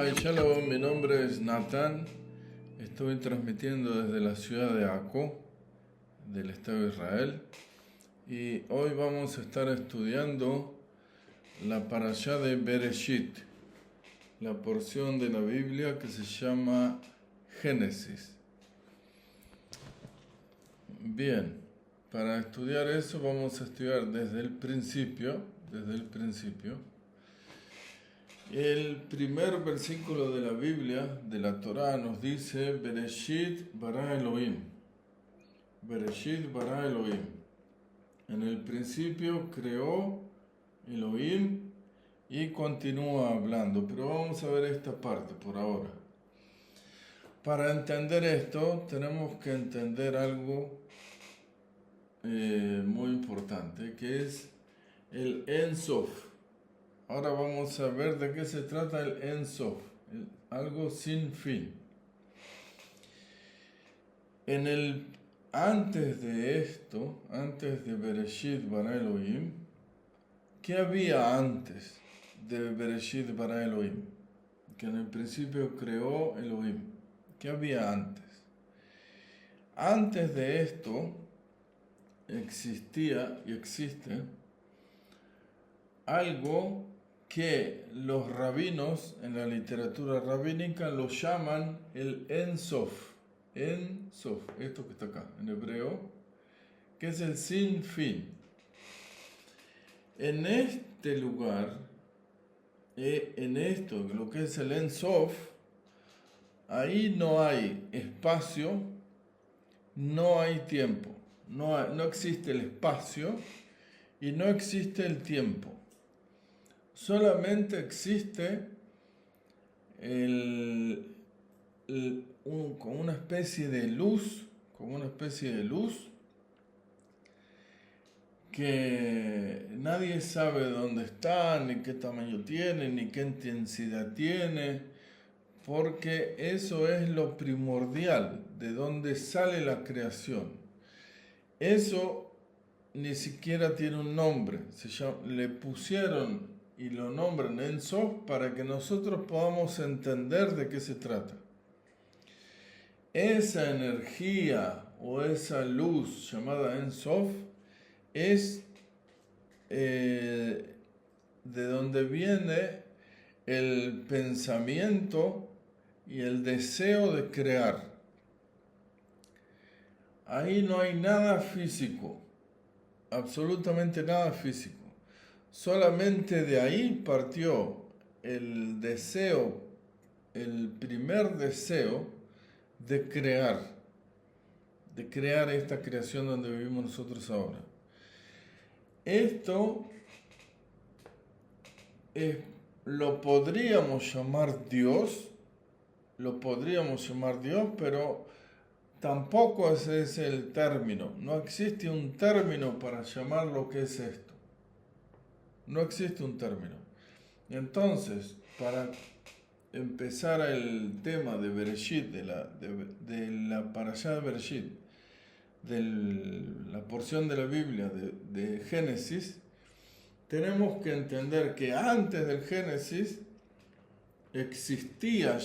Shabbat Shalom, mi nombre es Nathan. Estoy transmitiendo desde la ciudad de Akko, del Estado de Israel. Y hoy vamos a estar estudiando la parashá de Bereshit, la porción de la Biblia que se llama Génesis. Bien, para estudiar eso vamos a estudiar desde el principio. El primer versículo de la Biblia, de la Torá, nos dice Bereshit bara Elohim. Bereshit bara Elohim. En el principio creó Elohim y continúa hablando, pero vamos a ver esta parte por ahora. Para entender esto tenemos que entender algo muy importante, que es el En Sof. Ahora vamos a ver de qué se trata el En Sof, algo sin fin. Antes de esto, antes de Bereshit bara Elohim, ¿qué había antes de Bereshit bara Elohim? Que en el principio creó Elohim. ¿Qué había antes? Antes de esto existía y existe algo que los rabinos en la literatura rabínica lo llaman el En Sof. En Sof, esto que está acá en hebreo, que es el sin fin. En este lugar, en esto, lo que es el En Sof, ahí no hay espacio, no hay tiempo, no existe el espacio y no existe el tiempo. Solamente existe como una especie de luz, que nadie sabe dónde está, ni qué tamaño tiene, ni qué intensidad tiene, porque eso es lo primordial, de donde sale la creación. Eso ni siquiera tiene un nombre, le pusieron y lo nombran En Sof para que nosotros podamos entender de qué se trata. Esa energía o esa luz llamada En Sof es de donde viene el pensamiento y el deseo de crear. Ahí no hay nada físico, absolutamente nada físico. Solamente de ahí partió el deseo, el primer deseo de crear esta creación donde vivimos nosotros ahora. Esto lo podríamos llamar Dios, pero tampoco ese es el término. No existe un término para llamar lo que es esto. No existe un término. Entonces, para empezar el tema de Bereshit, de la parashá de Bereshit, de la porción de la Biblia de Génesis, tenemos que entender que antes del Génesis ya existía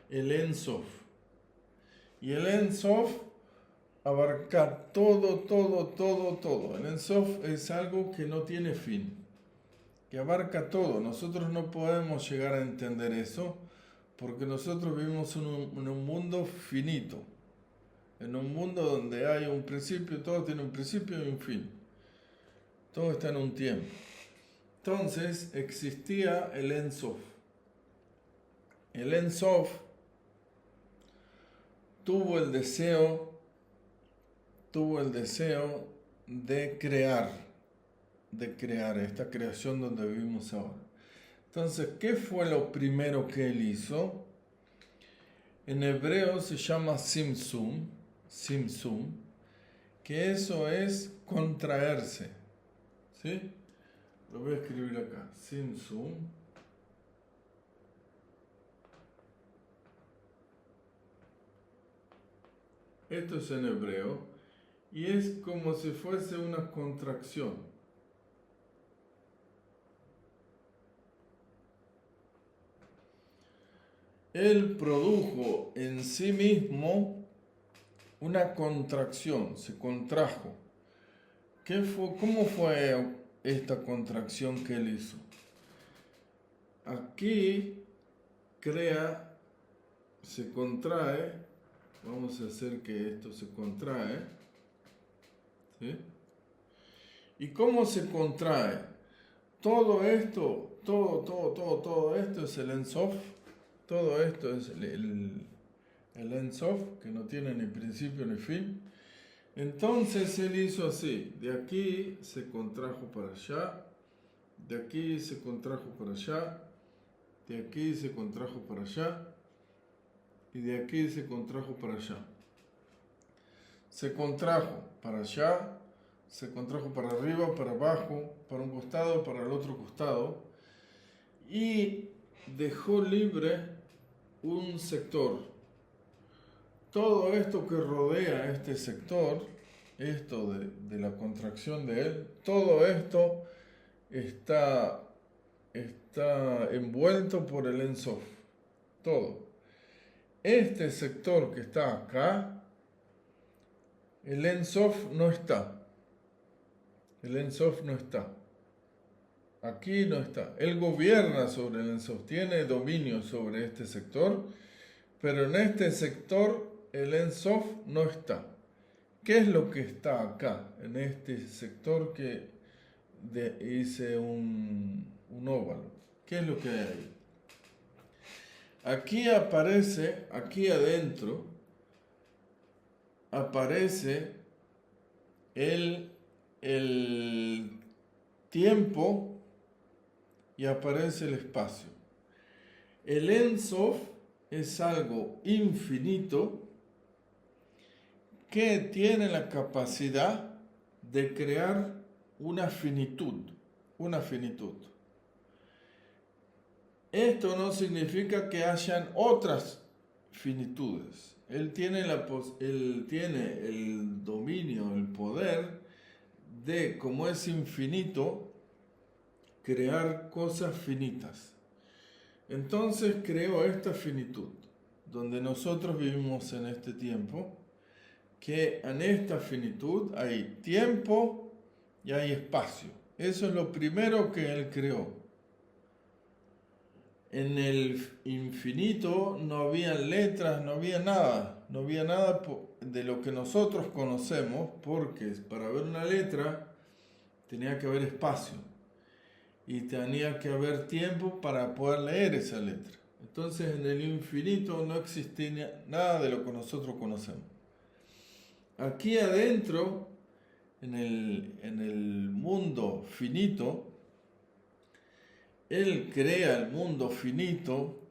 el En Sof. Y el En Sof abarca todo. El En Sof es algo que no tiene fin, que abarca todo. Nosotros no podemos llegar a entender eso porque nosotros vivimos en un mundo finito, en un mundo donde hay un principio, todo tiene un principio y un fin. Todo está en un tiempo. Entonces existía el En Sof. El En Sof tuvo el deseo de crear esta creación donde vivimos ahora. Entonces, ¿qué fue lo primero que él hizo? En hebreo se llama Simsum, que eso es contraerse. ¿Sí? Lo voy a escribir acá. Simsum. Esto es en hebreo. Y es como si fuese una contracción. él produjo en sí mismo una contracción, se contrajo. ¿Cómo fue esta contracción que él hizo? Aquí crea, se contrae, vamos a hacer que esto se contrae, ¿sí? ¿Y cómo se contrae? Todo esto, todo esto es el Ein Sof, todo esto es el Ein Sof, que no tiene ni principio ni fin. Entonces él hizo así, de aquí se contrajo para allá, de aquí se contrajo para allá, de aquí se contrajo para allá, y de aquí se contrajo para allá. Se contrajo para allá, se contrajo para arriba, para abajo, para un costado, para el otro costado, y dejó libre un sector. Todo esto que rodea este sector, esto de la contracción de él, todo esto está envuelto por el Ein Sof. Todo. Este sector que está acá, el Ein Sof no está. El Ein Sof no está. Aquí no está. Él gobierna sobre el Ein Sof, tiene dominio sobre este sector, pero en este sector el Ein Sof no está. ¿Qué es lo que está acá, en este sector que hice un óvalo? ¿Qué es lo que hay ahí? Aquí aparece, aquí adentro, aparece el tiempo y aparece el espacio. El Ein Sof es algo infinito que tiene la capacidad de crear una finitud. Esto no significa que hayan otras finitudes. Él tiene el dominio, el poder de, como es infinito, crear cosas finitas. Entonces creó esta finitud, donde nosotros vivimos en este tiempo, que en esta finitud hay tiempo y hay espacio. Eso es lo primero que él creó. En el infinito no había letras, no había nada de lo que nosotros conocemos, porque para ver una letra tenía que haber espacio y tenía que haber tiempo para poder leer esa letra. Entonces en el infinito no existía nada de lo que nosotros conocemos. Aquí adentro, en el mundo finito, él crea el mundo finito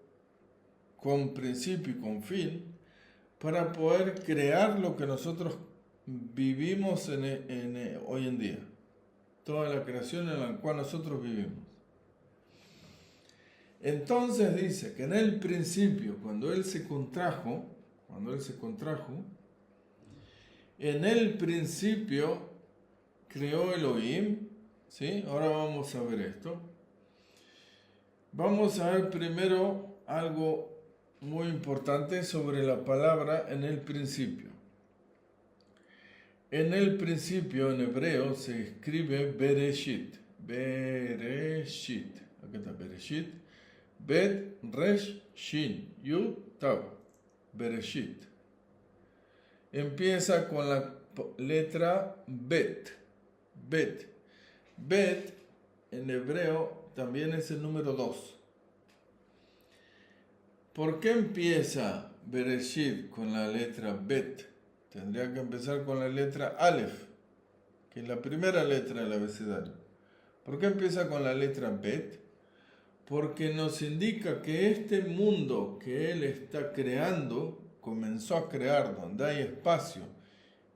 con principio y con fin para poder crear lo que nosotros vivimos hoy en día. Toda la creación en la cual nosotros vivimos. Entonces dice que en el principio, cuando él se contrajo, en el principio creó Elohim, ¿sí? Ahora vamos a ver esto. Vamos a ver primero algo muy importante sobre la palabra en el principio. En el principio, en hebreo, se escribe Bereshit. Bereshit. Aquí está Bereshit. Bet, Resh, Shin, Yud, Tav. Bereshit. Empieza con la letra Bet. Bet. Bet, en hebreo, también es el número 2. ¿Por qué empieza Bereshit con la letra Bet? Tendría que empezar con la letra Aleph, que es la primera letra del abecedario. ¿Por qué empieza con la letra Bet? Porque nos indica que este mundo que él está creando, comenzó a crear donde hay espacio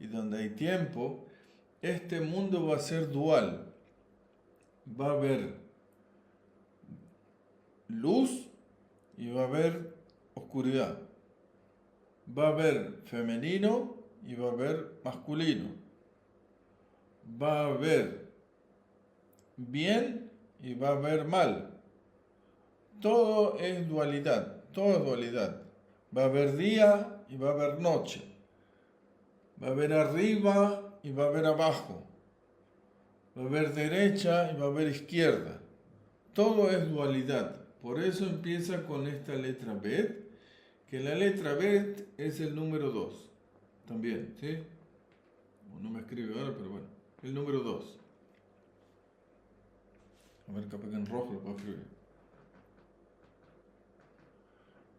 y donde hay tiempo, este mundo va a ser dual. Va a haber luz y va a haber oscuridad. Va a haber femenino y va a haber masculino. Va a haber bien y va a haber mal. Todo es dualidad, todo es dualidad. Va a haber día y va a haber noche. Va a haber arriba y va a haber abajo. Va a haber derecha y va a haber izquierda. Todo es dualidad. Por eso empieza con esta letra Bet, que la letra Bet es el número 2. También, ¿sí? No me escribe ahora, pero bueno. El número 2. A ver, capaz que en rojo lo puedo escribir.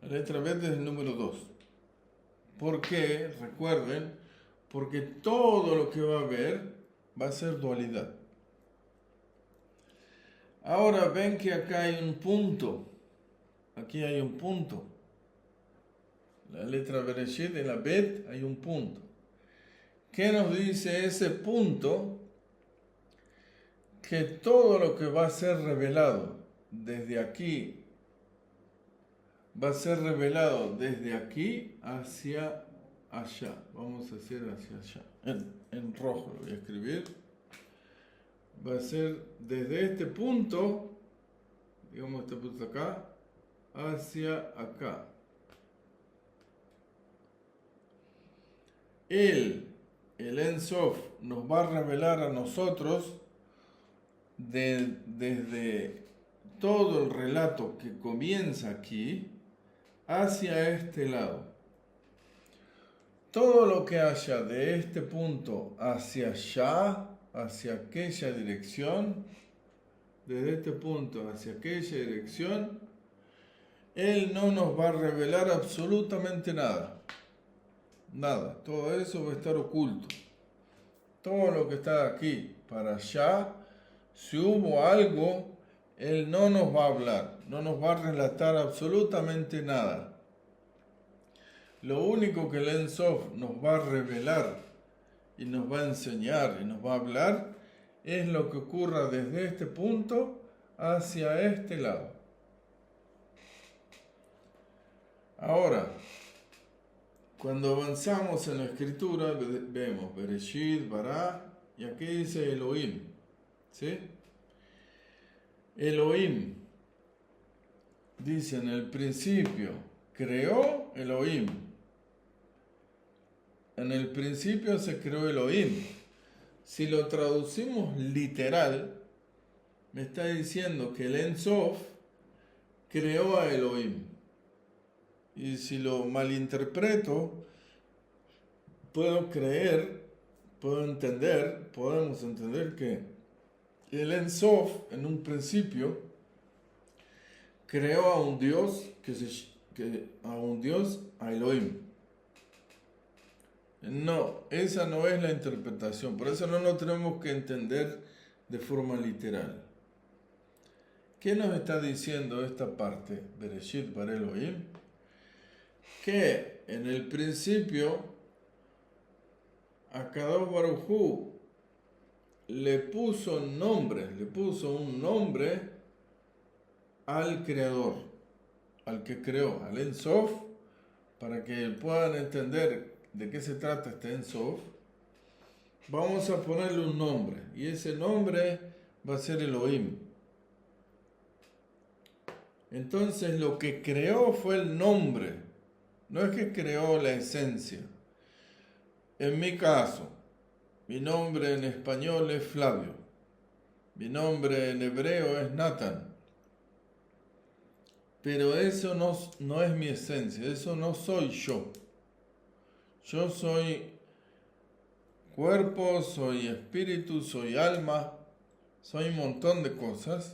La letra Bet es el número 2. ¿Por qué? Recuerden, porque todo lo que va a haber va a ser dualidad. Ahora ven que acá hay un punto. Aquí hay un punto. La letra Bereshit en la Bet hay un punto. ¿Qué nos dice ese punto? Que todo lo que va a ser revelado desde aquí, va a ser revelado desde aquí hacia allá. Vamos a hacer hacia allá. En rojo lo voy a escribir. Va a ser desde este punto, digamos este punto acá, hacia acá. El Ein Sof nos va a revelar a nosotros desde todo el relato que comienza aquí hacia este lado. Todo lo que haya de este punto hacia allá, hacia aquella dirección, desde este punto hacia aquella dirección, Él no nos va a revelar absolutamente nada. Nada, todo eso va a estar oculto. Todo lo que está aquí para allá, si hubo algo, Él no nos va a hablar, no nos va a relatar absolutamente nada. Lo único que el Ein Sof nos va a revelar y nos va a enseñar y nos va a hablar es lo que ocurra desde este punto hacia este lado. Ahora, cuando avanzamos en la escritura, vemos Bereshit, Bará, y aquí dice Elohim, ¿sí? Elohim, dice en el principio, creó Elohim. En el principio se creó Elohim. Si lo traducimos literal, me está diciendo que el Ein Sof creó a Elohim. Y si lo malinterpreto, podemos entender que el Ein Sof, en un principio, creó a un Dios, a Elohim. No, esa no es la interpretación, por eso no lo tenemos que entender de forma literal. ¿Qué nos está diciendo esta parte? Bereshit bara Elohim. Que en el principio Akadosh Baruj Hu le puso un nombre al creador, al que creó, al Ein Sof, para que puedan entender de qué se trata este Ein Sof. Vamos a ponerle un nombre, y ese nombre va a ser Elohim. Entonces lo que creó fue el nombre. No es que creó la esencia. En mi caso, mi nombre en español es Flavio. Mi nombre en hebreo es Nathan. Pero eso no es mi esencia, eso no soy yo. Yo soy cuerpo, soy espíritu, soy alma, soy un montón de cosas.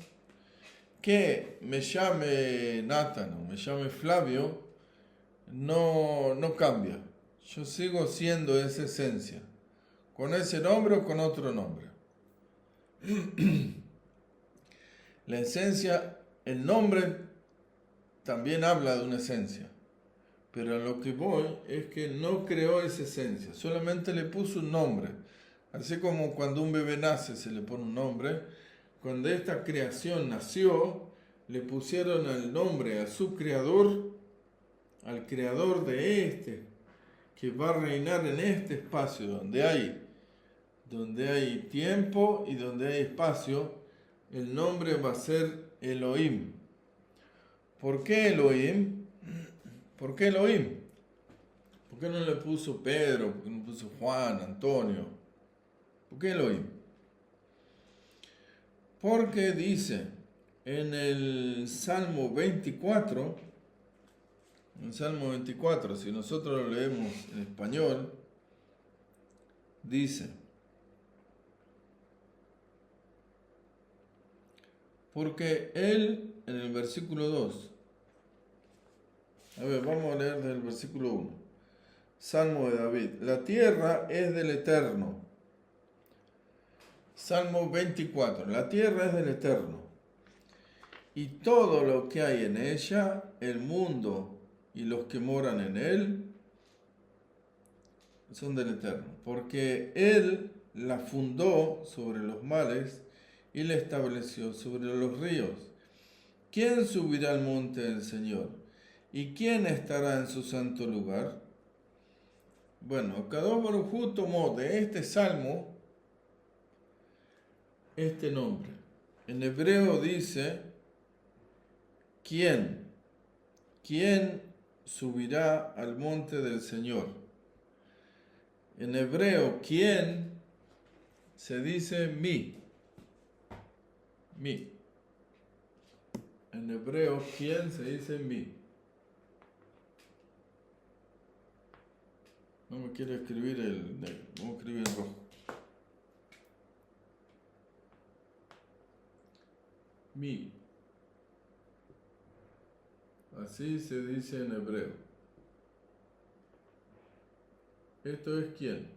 Que me llame Nathan o me llame Flavio, no cambia. Yo sigo siendo esa esencia, con ese nombre o con otro nombre. La esencia, el nombre también habla de una esencia, pero a lo que voy es que no creó esa esencia, solamente le puso un nombre. Así como cuando un bebé nace se le pone un nombre, cuando esta creación nació, le pusieron el nombre a su creador, al creador de este, que va a reinar en este espacio donde hay tiempo y donde hay espacio. El nombre va a ser Elohim. ¿Por qué Elohim? ¿Por qué Elohim? ¿Por qué no le puso Pedro? ¿Por qué no puso Juan, Antonio? ¿Por qué Elohim? Porque dice en el Salmo 24, si nosotros lo leemos en español, dice: porque él, en el versículo 2, a ver, vamos a leer del versículo 1, Salmo de David: la tierra es del Eterno. Salmo 24, la tierra es del Eterno, y todo lo que hay en ella, el mundo y los que moran en él, son del Eterno, porque él la fundó sobre los mares y la estableció sobre los ríos. ¿Quién subirá al monte del Señor? ¿Y quién estará en su santo lugar? Bueno, Kadosh Baruj Hu tomó de este salmo este nombre. En hebreo dice: ¿quién? ¿Quién subirá al monte del Señor? En hebreo, ¿quién? Se dice mi. Mi. En hebreo, ¿quién? Se dice mi. No me quiere escribir el negro, vamos a escribir el rojo. Mi. Así se dice en hebreo. Esto es quién.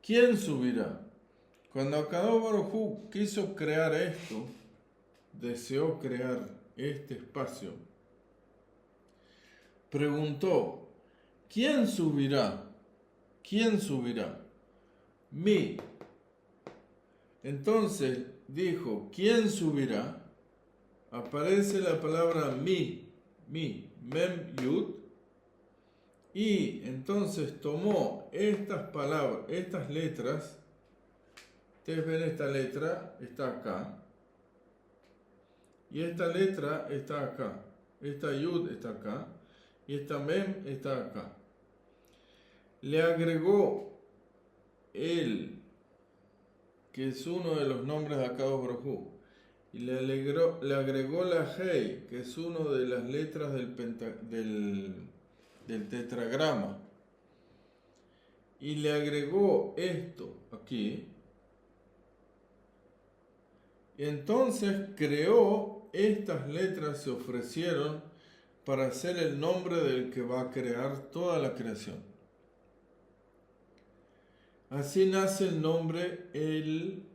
¿Quién subirá? Cuando Akadosh Baruj Hu quiso crear esto, deseó crear este espacio, preguntó: ¿quién subirá? ¿Quién subirá? Mi. Entonces dijo: ¿quién subirá? Aparece la palabra mi, mem yud, y entonces tomó estas palabras, estas letras. Ustedes ven, esta letra está acá, y esta letra está acá, esta yud está acá, y esta mem está acá. Le agregó él, que es uno de los nombres de Akadosh Baruj Hu, y le agregó la Hei, que es una de las letras del tetragrama, y le agregó esto aquí, y entonces creó estas letras, se ofrecieron para ser el nombre del que va a crear toda la creación. Así nace el nombre Elohim.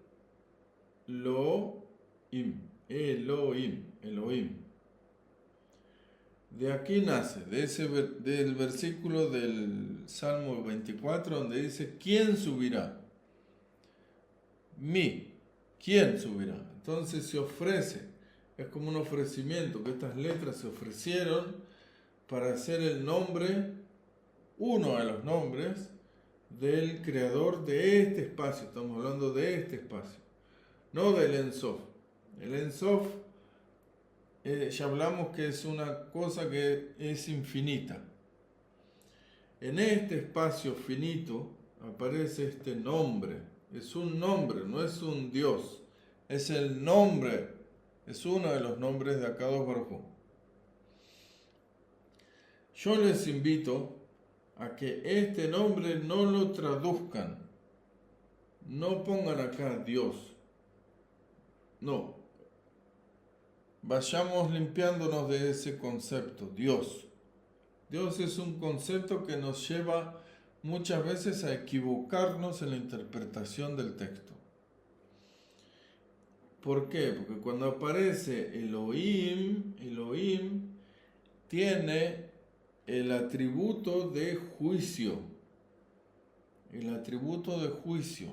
De aquí nace, del versículo del Salmo 24, donde dice: ¿quién subirá? Mi. ¿Quién subirá? Entonces se ofrece, es como un ofrecimiento, que estas letras se ofrecieron para hacer el nombre, uno de los nombres del creador de este espacio. Estamos hablando de este espacio, no del Ein Sof. El Ein Sof, ya hablamos que es una cosa que es infinita. En este espacio finito aparece este nombre. Es un nombre, no es un Dios. Es el nombre, es uno de los nombres de Akadosh Baruj Hu. Yo les invito a que este nombre no lo traduzcan. No pongan acá Dios. No. Vayamos limpiándonos de ese concepto, Dios. Dios es un concepto que nos lleva muchas veces a equivocarnos en la interpretación del texto. ¿Por qué? Porque cuando aparece Elohim tiene el atributo de juicio. El atributo de juicio.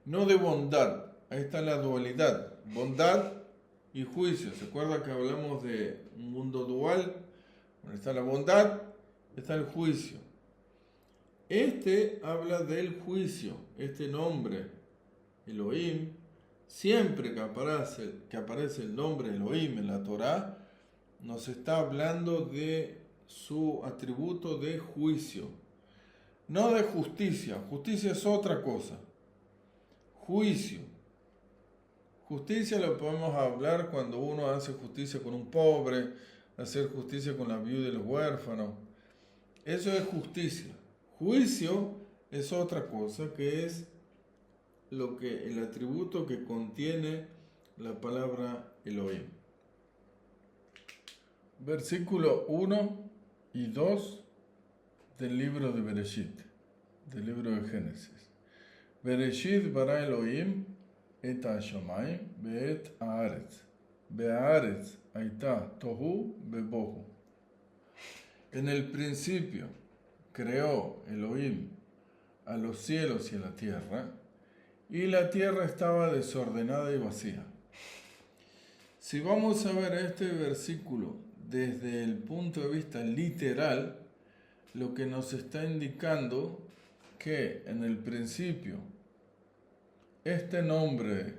No de bondad. Ahí está la dualidad. Bondad y juicio. ¿Se acuerda que hablamos de un mundo dual? Bueno, está la bondad, está el juicio. Este habla del juicio. Este nombre, Elohim, Siempre que aparece el nombre Elohim en la Torá, nos está hablando de su atributo de juicio, no de justicia. Justicia es otra cosa. Juicio. Justicia lo podemos hablar cuando uno hace justicia con un pobre, hacer justicia con la viuda y los huérfanos. Eso es justicia. Juicio es otra cosa, que es el atributo que contiene la palabra Elohim. Versículo 1 y 2 del libro de Bereshit, del libro de Génesis. Bereshit bara Elohim et hashamayim ve'et haaretz, ve'haaretz hayta tohu be'bohu. En el principio creó Elohim a los cielos y a la tierra estaba desordenada y vacía. Si vamos a ver este versículo desde el punto de vista literal, lo que nos está indicando que en el principio este nombre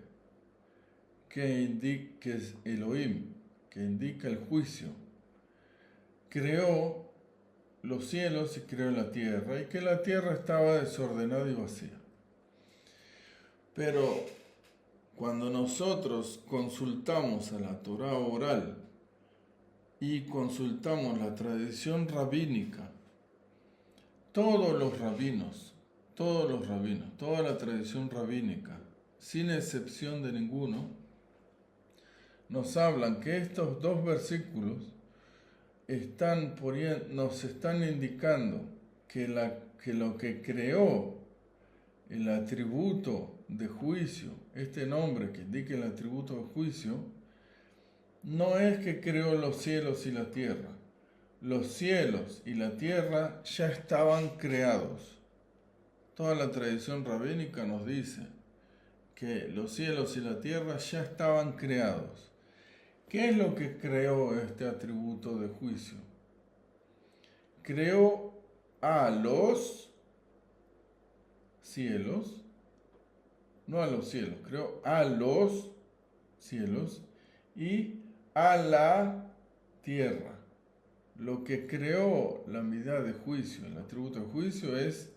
que es Elohim, que indica el juicio, creó los cielos y creó la tierra, y que la tierra estaba desordenada y vacía. Pero cuando nosotros consultamos a la Torá oral y consultamos la tradición rabínica, todos los rabinos, toda la tradición rabínica, sin excepción de ninguno, nos hablan que estos dos versículos nos están indicando que lo que creó el atributo de juicio, este nombre que indica el atributo de juicio, no es que creó los cielos y la tierra. Los cielos y la tierra ya estaban creados. Toda la tradición rabínica nos dice que los cielos y la tierra ya estaban creados. ¿Qué es lo que creó este atributo de juicio? Creó a los cielos, no a los cielos, creó a los cielos y a la tierra. Lo que creó la midá de juicio, el atributo de juicio, es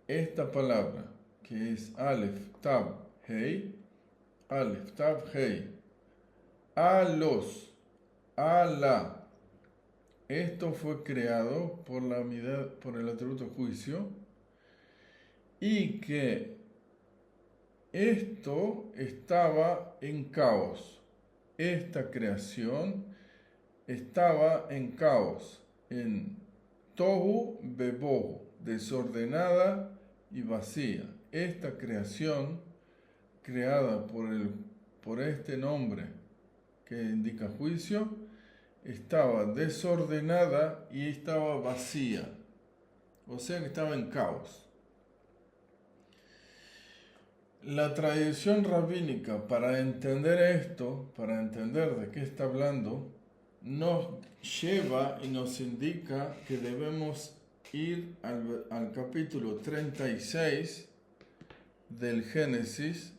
esta palabra, que es Aleph, Tav, Hei, Aleph, Tav, Hei. A la. Esto fue creado por el atributo de juicio, y que esto estaba en caos. Esta creación estaba en caos, en tohu bebohu, desordenada y vacía. Esta creación, creada por este nombre que indica juicio, estaba desordenada y estaba vacía, o sea que estaba en caos. La tradición rabínica, para entender esto, para entender de qué está hablando, nos lleva y nos indica que debemos ir al capítulo 36 del Génesis,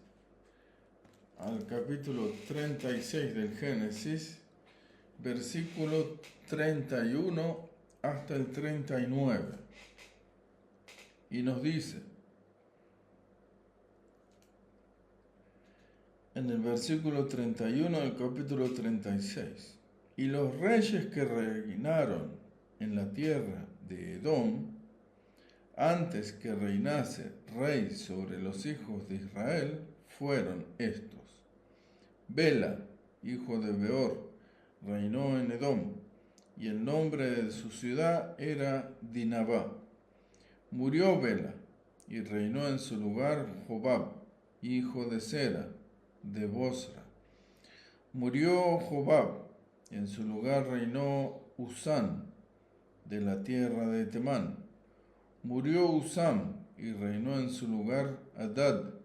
versículo 31 hasta el 39. Y nos dice, en el versículo 31 del capítulo 36, y los reyes que reinaron en la tierra de Edom, antes que reinase rey sobre los hijos de Israel, fueron estos. Bela, hijo de Beor, reinó en Edom, y el nombre de su ciudad era Dinabá. Murió Bela, y reinó en su lugar Jobab, hijo de Sera, de Bosra. Murió Jobab, y en su lugar reinó Usán, de la tierra de Temán. Murió Usam, y reinó en su lugar Hadad,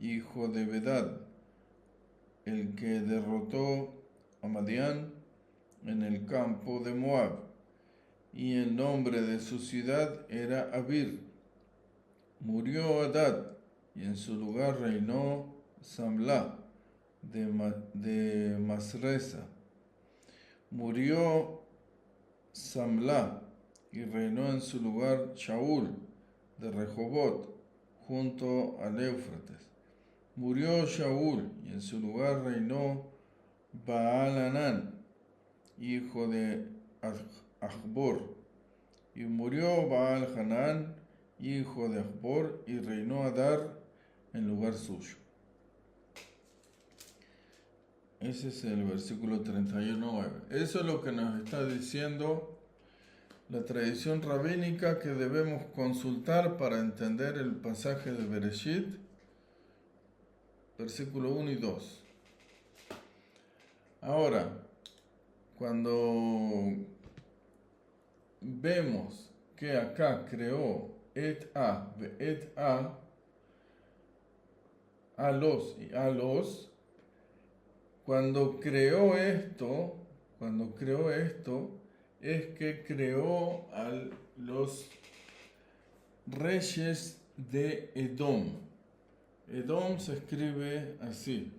hijo de Bedad, el que derrotó a Madián en el campo de Moab, y el nombre de su ciudad era Abir. Murió Hadad, y en su lugar reinó Samla de Masresa. Murió Samla y reinó en su lugar Shaul de Rehobot junto al Éufrates. Murió Shaul y en su lugar reinó Baal-Hanán, hijo de Achbor. Y murió Baal-Hanán, hijo de Achbor, y reinó Adar en lugar suyo. Ese es el versículo 31:9. Eso es lo que nos está diciendo la tradición rabínica que debemos consultar para entender el pasaje de Bereshit, versículo 1 y 2. Ahora, cuando vemos que acá creó et a los y a los, cuando creó esto, es que creó a los reyes de Edom. Edom se escribe así.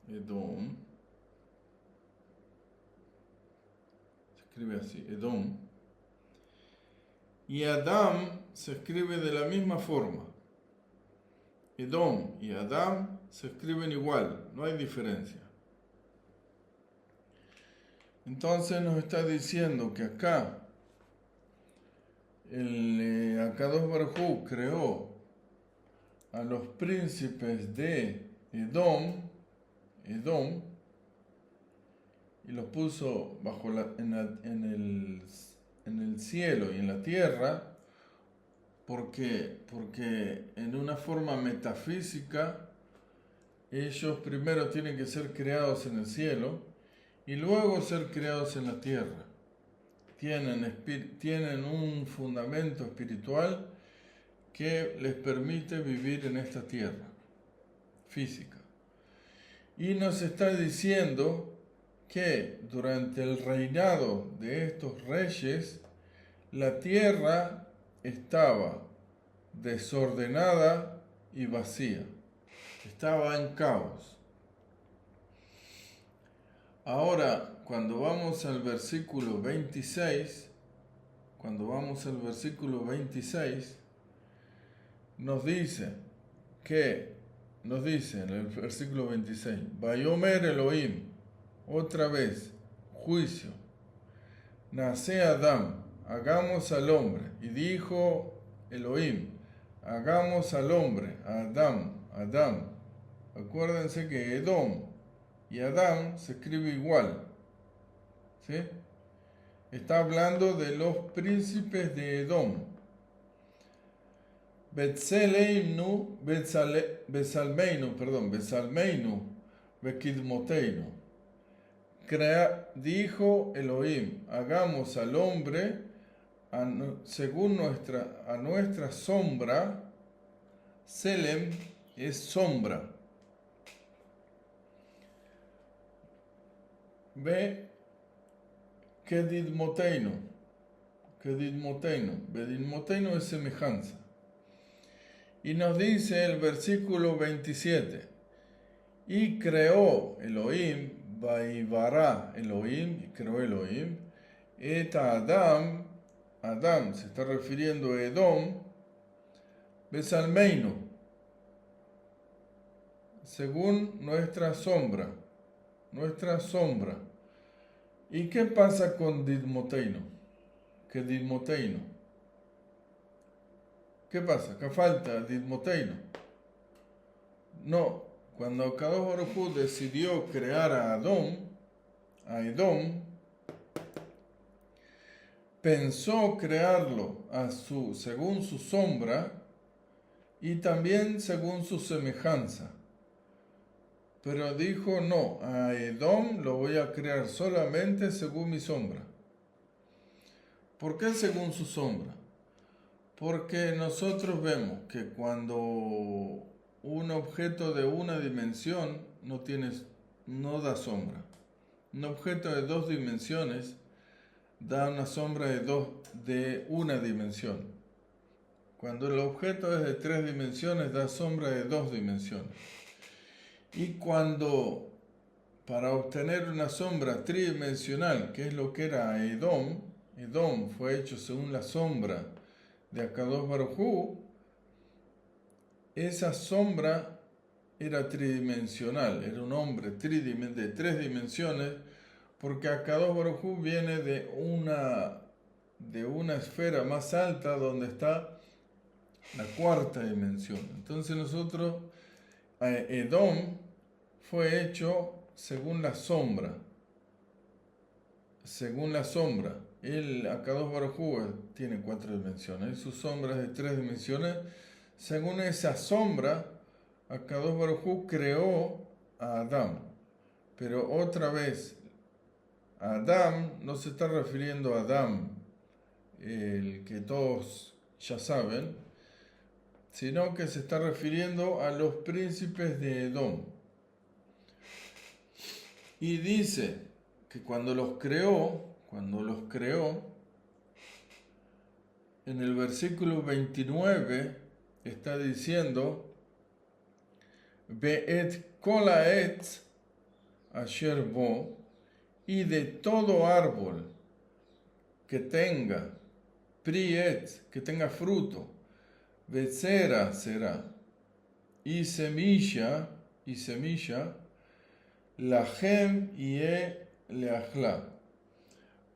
Edom. Se escribe así, Edom. Y Adam se escribe de la misma forma. Edom y Adam se escriben igual, no hay diferencia. Entonces nos está diciendo que acá el Akadosh Baruj Hu creó a los príncipes de Edom, y los puso en el cielo y en la tierra, porque en una forma metafísica ellos primero tienen que ser creados en el cielo y luego ser creados en la tierra. Tienen un fundamento espiritual que les permite vivir en esta tierra física. Y nos está diciendo que durante el reinado de estos reyes, la tierra estaba desordenada y vacía. Estaba en caos. Ahora, cuando vamos al versículo 26, nos dice en el versículo 26, Vayomer Elohim, otra vez, juicio, nace Adam, hagamos al hombre, y dijo Elohim, hagamos al hombre, a Adam. Acuérdense que Edom y Adam se escribe igual, ¿sí? Está hablando de los príncipes de Edom. Besalmeinu, Bekidmoteinu. Dijo Elohim, hagamos al hombre según a nuestra sombra. Selem es sombra. Ve Kedidmoteinu. Bedidmoteinu es semejanza. Y nos dice el versículo 27, y creó Elohim, Vaivara Elohim, creó Elohim, eta Adam se está refiriendo a Edom, Besalmeinu, según nuestra sombra. ¿Y qué pasa con Didmoteinu? ¿Qué pasa? ¿Qué falta Didmoteinu? No, cuando Akadosh Baruj Hu decidió crear a Edom, pensó crearlo según su sombra y también según su semejanza. Pero dijo, no, a Edom lo voy a crear solamente según mi sombra. ¿Por qué según su sombra? Porque nosotros vemos que cuando un objeto de una dimensión no da sombra. Un objeto de 2 dimensiones da una sombra de una dimensión. Cuando el objeto es de 3 dimensiones, da sombra de 2 dimensiones. Y cuando, para obtener una sombra tridimensional, que es lo que era Edom, Edom fue hecho según la sombra de Akadosh Baruj Hu, esa sombra era tridimensional, era un hombre de 3 dimensiones, porque Akadosh Baruj Hu viene de una esfera más alta donde está la 4ª dimensión. Entonces nosotros, Edom fue hecho según la sombra. Según la sombra. El Akadosh Baruj Hu tiene 4 dimensiones y su sombra es de 3 dimensiones. Según esa sombra, Akadosh Baruj Hu creó a Adán. Pero otra vez, Adán no se está refiriendo a Adán, el que todos ya saben, sino que se está refiriendo a los príncipes de Edom. Y dice que cuando los creó, en el versículo 29 está diciendo, Be'et kol ha'etz asher bo, y de todo árbol que tenga priet, que tenga fruto, becera será, y semilla, lahem yeh leachla,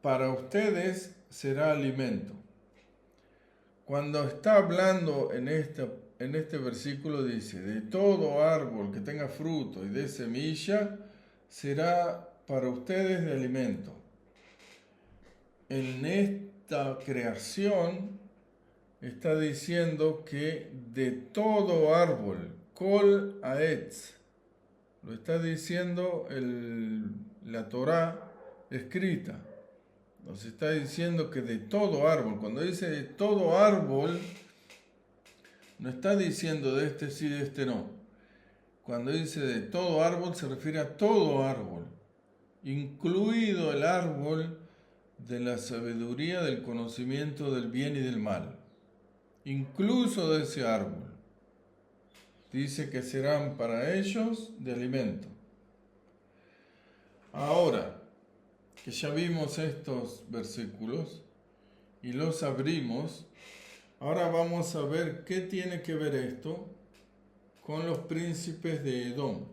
para ustedes será alimento. Cuando está hablando en este versículo dice, de todo árbol que tenga fruto y de semilla, será para ustedes de alimento. En esta creación está diciendo que de todo árbol, kol ha'etz, lo está diciendo la Torá escrita. Nos está diciendo que de todo árbol, cuando dice de todo árbol, no está diciendo de este sí, de este no. Cuando dice de todo árbol, se refiere a todo árbol, incluido el árbol de la sabiduría, del conocimiento del bien y del mal. Incluso de ese árbol. Dice que serán para ellos de alimento. Ahora, que ya vimos estos versículos y los abrimos, ahora vamos a ver qué tiene que ver esto con los príncipes de Edom.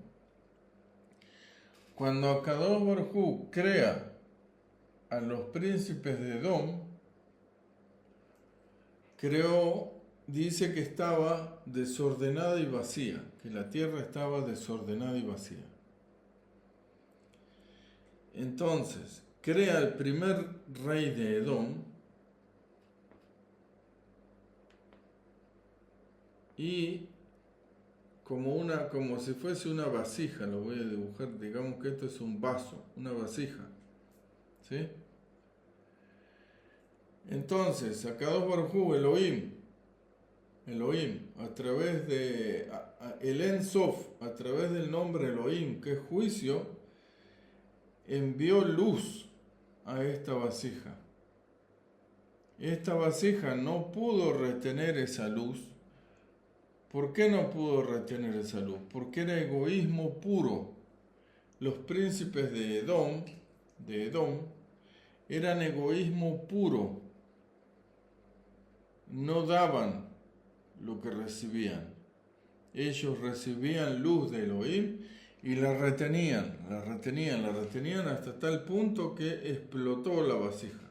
Cuando Akadosh Baruj Hu crea a los príncipes de Edom, dice que estaba desordenada y vacía, que la tierra estaba desordenada y vacía. Entonces, crea el primer rey de Edom y como si fuese una vasija, lo voy a dibujar, digamos que esto es un vaso, una vasija, ¿sí? Entonces, Akadosh Baruj Hu, Elohim, a través de el En Sof, a través del nombre Elohim, que es juicio, envió luz a esta vasija. Esta vasija no pudo retener esa luz. ¿Por qué no pudo retener esa luz? Porque era egoísmo puro. Los príncipes de Edom, eran egoísmo puro. No daban lo que recibían. Ellos recibían luz de Elohim y la retenían hasta tal punto que explotó la vasija.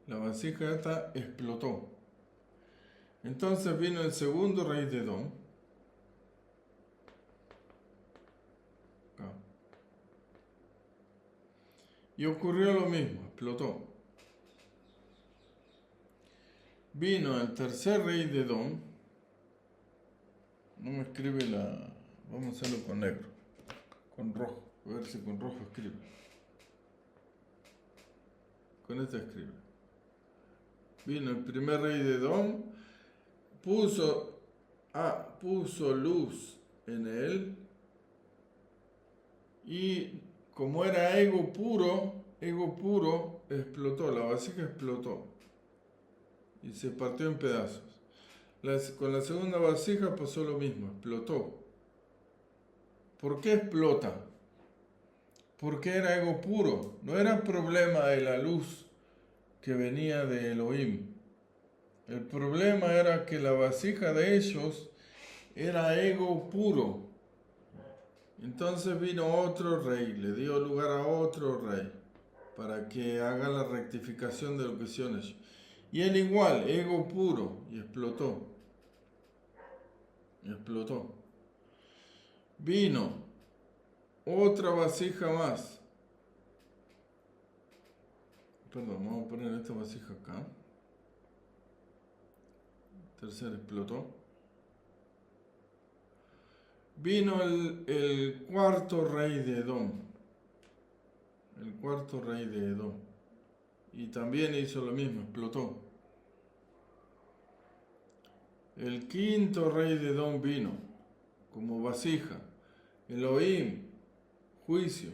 La vasija esta explotó. Entonces vino el segundo rey de Edom. Y ocurrió lo mismo, explotó. Vino el tercer rey de Edom. No me escribe vamos a hacerlo con negro, con rojo, a ver si con rojo escribe. Con este escribe. Vino el primer rey de Edom, puso luz en él, y como era ego puro, explotó, la vasija explotó. y se partió en pedazos. Con la segunda vasija pasó lo mismo, explotó. ¿Por qué explota? Porque era ego puro, no era problema de la luz que venía de Elohim. El problema era que la vasija de ellos era ego puro. Entonces vino otro rey, le dio lugar a otro rey, para que haga la rectificación de lo que hicieron ellos. Y él igual, ego puro, y explotó. Explotó. Vino otra vasija más. Perdón, vamos a poner esta vasija acá. Tercera explotó. Vino el cuarto rey de Edom. El cuarto rey de Edom. Y también hizo lo mismo, explotó. El quinto rey de Edom vino como vasija. Elohim, juicio,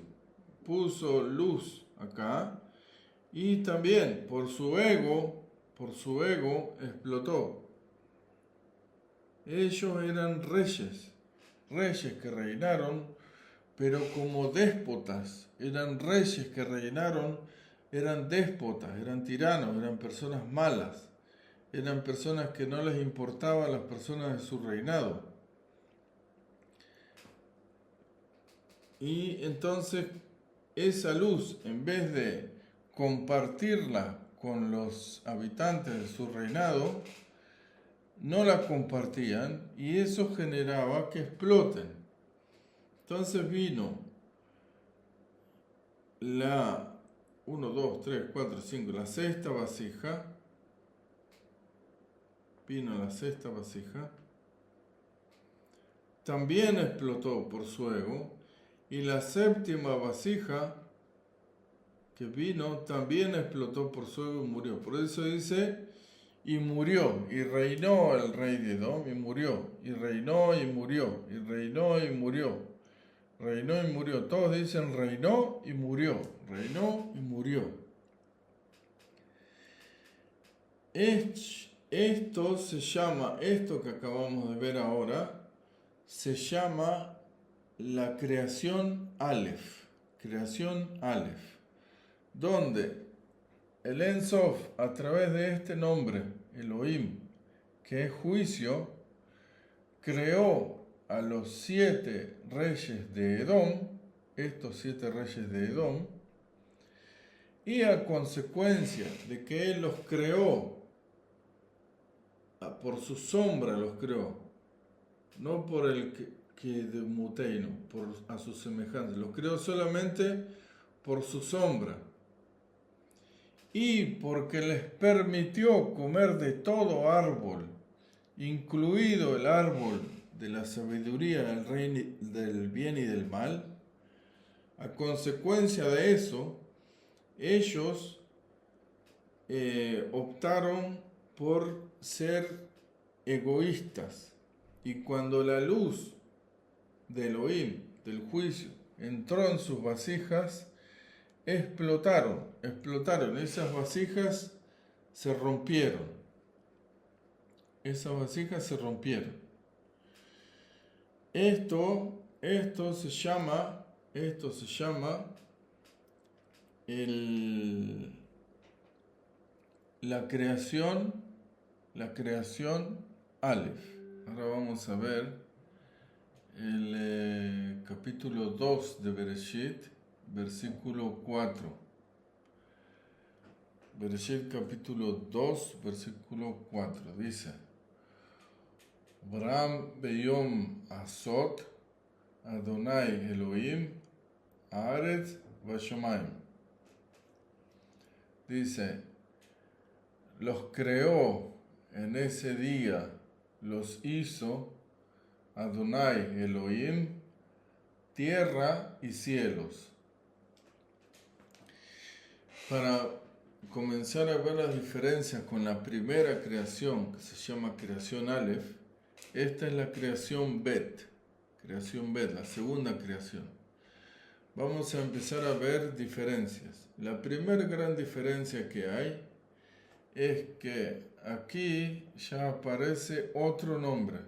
puso luz acá. Y también por su ego explotó. Ellos eran reyes que reinaron, pero como déspotas. Eran reyes que reinaron, eran déspotas, eran tiranos, eran personas malas. Eran personas que no les importaban las personas de su reinado. Y entonces esa luz, en vez de compartirla con los habitantes de su reinado, no la compartían y eso generaba que exploten. Entonces vino la 1, 2, 3, 4, 5, la sexta vasija. Vino la sexta vasija. También explotó por su ego. Y la séptima vasija que vino también explotó por su ego y murió. Por eso dice, y murió, y reinó el rey de Edom, y murió, y reinó y murió, y reinó y murió, reinó y murió. Todos dicen reinó y murió, reinó y murió. Esto se llama, esto que acabamos de ver ahora, se llama la creación Aleph, donde el En Sof, a través de este nombre, Elohim, que es juicio, creó a los 7 reyes de Edom, estos 7 reyes de Edom, y a consecuencia de que él los creó, por su sombra los creó, no por el que de Muteino, a sus semejantes, los creó solamente por su sombra. Y porque les permitió comer de todo árbol, incluido el árbol de la sabiduría del bien y del mal, a consecuencia de eso, ellos optaron por ser egoístas. Y cuando la luz de Elohim, del juicio, entró en sus vasijas, explotaron, esas vasijas se rompieron. Esto se llama la creación Aleph. Ahora vamos a ver el capítulo 2 de Bereshit, versículo 4. Bereshit capítulo 2, versículo 4. Dice: Bram beyom asot Adonai Elohim Haaretz vashamayim. Dice, los creó en ese día, los hizo Adonai Elohim, tierra y cielos. Para comenzar a ver las diferencias con la primera creación, que se llama creación Aleph, esta es la creación Bet, la segunda creación. Vamos a empezar a ver diferencias. La primera gran diferencia que hay es que aquí ya aparece otro nombre.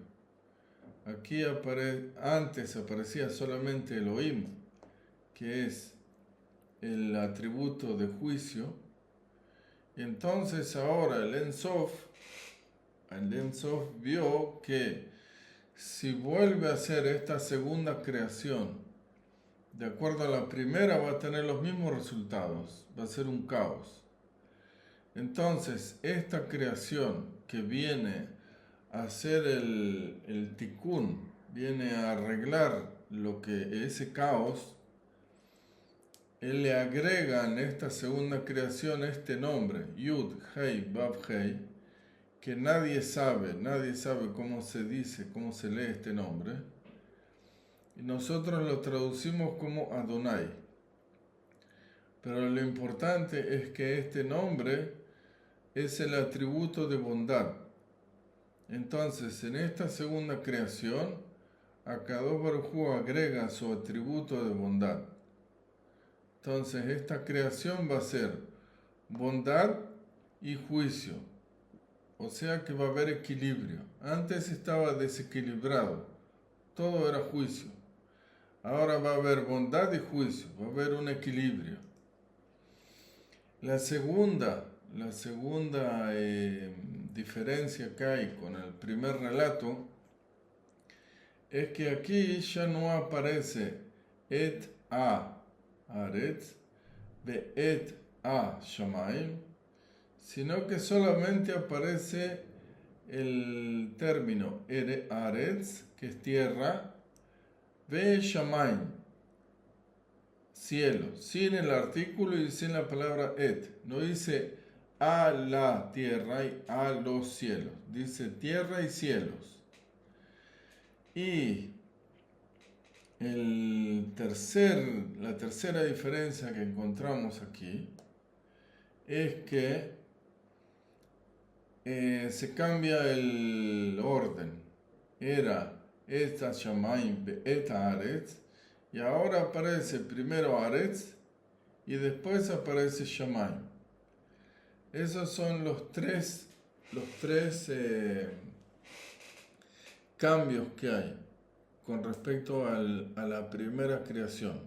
Aquí antes aparecía solamente Elohim, que es el atributo de juicio. Y entonces ahora el En Sof vio que si vuelve a hacer esta segunda creación, de acuerdo a la primera, va a tener los mismos resultados, va a ser un caos. Entonces, esta creación que viene a hacer el tikkun, viene a arreglar lo que ese caos, él le agrega en esta segunda creación este nombre, Yud, Hei, Vav, Hei, que nadie sabe cómo se dice, cómo se lee este nombre, y nosotros lo traducimos como Adonai. Pero lo importante es que este nombre es el atributo de bondad. Entonces, en esta segunda creación, Akadosh Baruj Hu agrega su atributo de bondad. Entonces, esta creación va a ser bondad y juicio. O sea que va a haber equilibrio. Antes estaba desequilibrado. Todo era juicio. Ahora va a haber bondad y juicio. Va a haber un equilibrio. La segunda diferencia que hay con el primer relato es que aquí ya no aparece et a Aretz, ve et a Shamaim, sino que solamente aparece el término Aretz, que es tierra, ve Shamaim, cielo, sin el artículo y sin la palabra et. No dice a la tierra y a los cielos, dice tierra y cielos. Y la tercera diferencia que encontramos aquí es que se cambia el orden. Era esta Shamaim eta Aretz, y ahora aparece primero Aretz y después aparece Shamaim. Esos son los tres cambios que hay con respecto a la primera creación.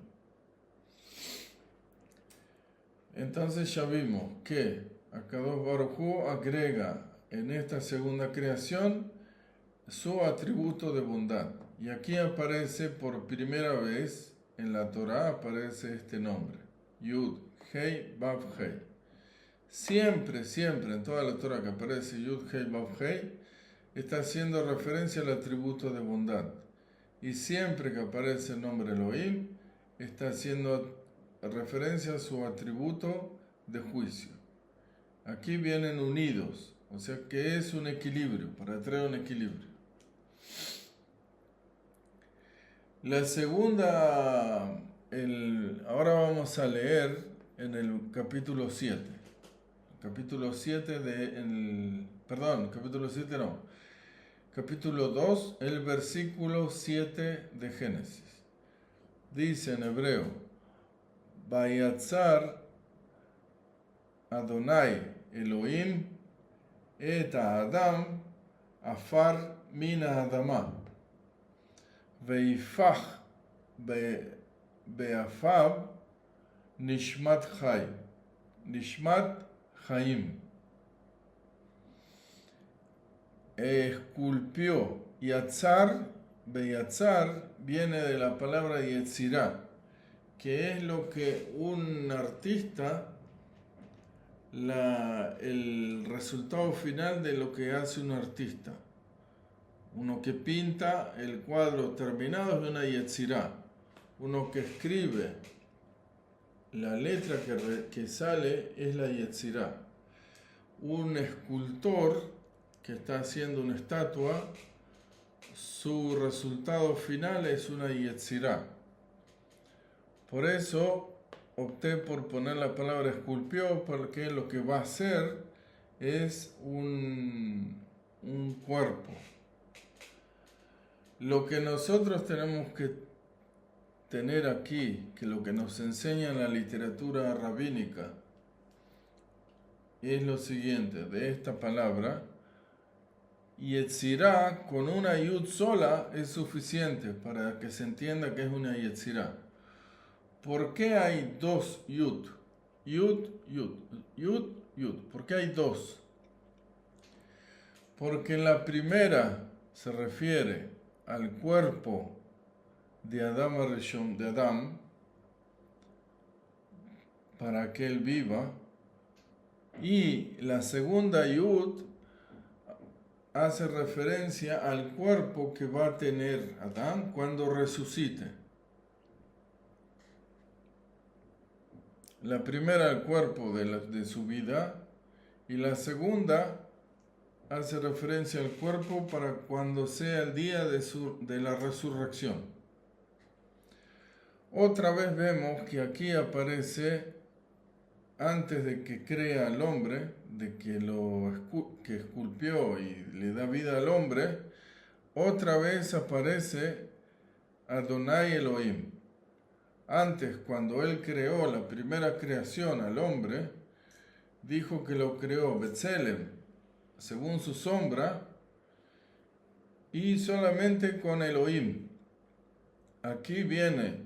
Entonces ya vimos que Akadosh Baruj Hu agrega en esta segunda creación su atributo de bondad. Y aquí aparece por primera vez en la Torá, aparece este nombre, Yud, Hei, Vav, Hei. Siempre en toda la Torá que aparece Yud, Hei, Vav, Hei, está haciendo referencia al atributo de bondad. Y siempre que aparece el nombre Elohim, está haciendo referencia a su atributo de juicio. Aquí vienen unidos, o sea que es un equilibrio, para traer un equilibrio. La segunda, ahora vamos a leer en el capítulo 7. Capítulo 2, el versículo 7 de Génesis. Dice en hebreo, Vayatzar Adonai Elohim et Adam afar min Adama veifach beafab nishmat chaim. Esculpió. Yatzar, Beyatzar, viene de la palabra Yetzirah, que es lo que un artista, el resultado final de lo que hace un artista. Uno que pinta el cuadro terminado es una Yetzirah. Uno que escribe la letra que sale es la Yetzirah. Un escultor que está haciendo una estatua, su resultado final es una Yetzirah. Por eso opté por poner la palabra esculpió, porque lo que va a hacer es un cuerpo. Lo que nosotros tenemos que tener aquí, que lo que nos enseña en la literatura rabínica, es lo siguiente, de esta palabra. Yetzirah con una yud sola es suficiente para que se entienda que es una yetzirah. ¿Por qué hay dos yud? Yud, yud, yud, yud. ¿Por qué hay dos? Porque la primera se refiere al cuerpo de Adam Arishon, de Adam, para que él viva, y la segunda yud hace referencia al cuerpo que va a tener Adán cuando resucite. La primera el cuerpo de su vida y la segunda hace referencia al cuerpo para cuando sea el día de la resurrección. Otra vez vemos que aquí aparece, antes de que crea al hombre, de que que esculpió y le da vida al hombre, otra vez aparece Adonai Elohim. Antes, cuando él creó la primera creación al hombre, dijo que lo creó Betzelem, según su sombra, y solamente con Elohim. Aquí viene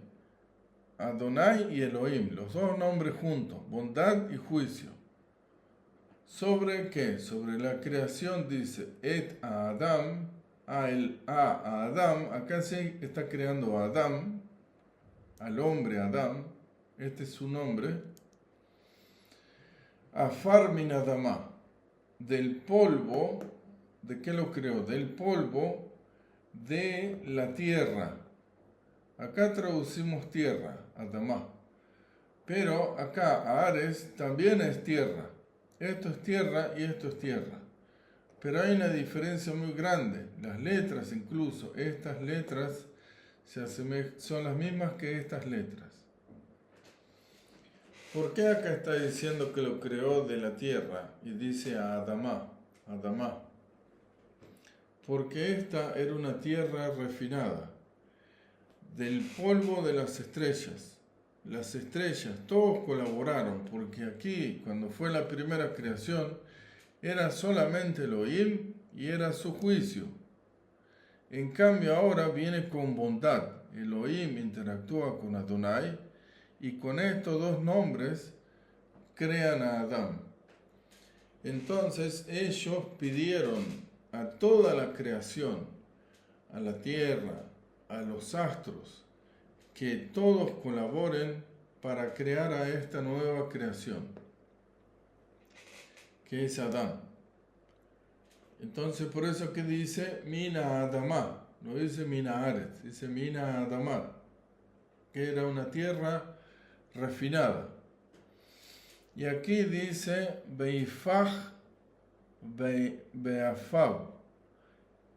Adonai y Elohim, los dos nombres juntos, bondad y juicio. ¿Sobre qué? Sobre la creación dice Et a Adam, a Adam, acá sí está creando a Adam, al hombre Adam, este es su nombre. Afar min Adama, del polvo, ¿de qué lo creó? Del polvo de la tierra. Acá traducimos tierra, Adama. Pero acá, Ares también es tierra. Esto es tierra y esto es tierra. Pero hay una diferencia muy grande. Las letras, incluso, estas letras son las mismas que estas letras. ¿Por qué acá está diciendo que lo creó de la tierra? Y dice a Adama, Adama. Porque esta era una tierra refinada, del polvo de las estrellas. Las estrellas, todos colaboraron, porque aquí, cuando fue la primera creación, era solamente Elohim y era su juicio. En cambio ahora viene con bondad. Elohim interactúa con Adonai y con estos dos nombres crean a Adán. Entonces ellos pidieron a toda la creación, a la tierra, a los astros, que todos colaboren para crear a esta nueva creación, que es Adán. Entonces por eso que dice Mina Adama, no dice Mina Aretz, dice Mina Adama, que era una tierra refinada. Y aquí dice Beifach Beafab,